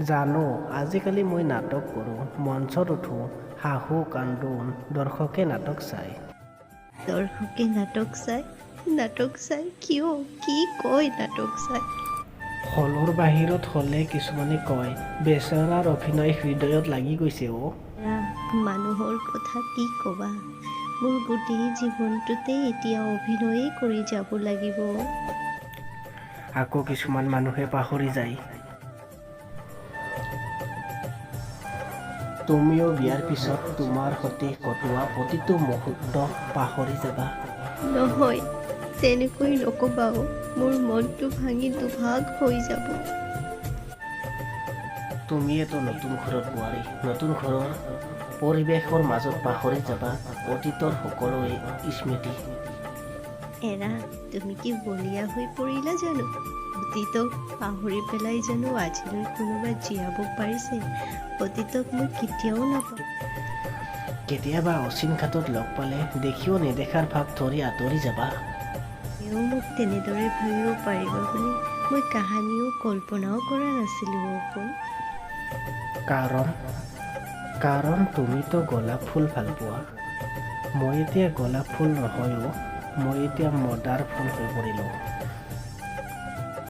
জানো, আজিকালি মই নাটক কৰোঁ, মঞ্চত উঠোঁ, হাঁহো কান্দো, দৰ্শকে নাটক চায়। দৰ্শকে নাটক চাই কিয়? কি কয় নাটক চাই? হলৰ বাহিৰত হ'লে কিছুমানে কয়, বেচেৰাৰ অভিনয় হৃদয়ত লাগি গৈছে অ'। মানুহৰ কথা কি ক'বা? মোৰ গোটেই জীৱনটোতে এতিয়া অভিনয়েই কৰি যাব লাগিব। আকৌ কিছুমান মানুহে পাহৰি যায়। তুমিও বিয়াৰ পিছত তোমাৰ সৈতে কটোৱা প্ৰতিটো মুহূৰ্ত পাহৰি যাবা। নহয়, তেনেকৈ নক'বাও। মোৰ মনটো ভাঙি দুভাগ হৈ যাব। তুমিয়েতো নতুন ঘৰত বোৱাৰী, নতুন ঘৰৰ পৰিৱেশৰ মাজত পাহৰি যাবা অতীতৰ সকলোৱে স্মৃতি। এৰা, তুমি কি বলিয়া হৈ পৰিলা জানো? অতীতক পাহৰি পেলাই জানো আজিলৈ কোনোবা জীয়াব পাৰিছে? অতীতক মই কেতিয়াও নাপাওঁ। কেতিয়াবা অচিন ঘাটত লগ পালে দেখিও নেদেখাৰ ভাৱ ধৰি আঁতৰি যাবা। এও মোক তেনেদৰে ভাবিব পাৰিবা বুলি মই কাহানিও কল্পনাও কৰা নাছিলোঁ অপোন। কাৰণ তুমিতো গোলাপ ফুল ভাল পোৱা। মই এতিয়া গোলাপ ফুল নহয়ো, মই এতিয়া মদাৰ ফুল হৈ পৰিলোঁ।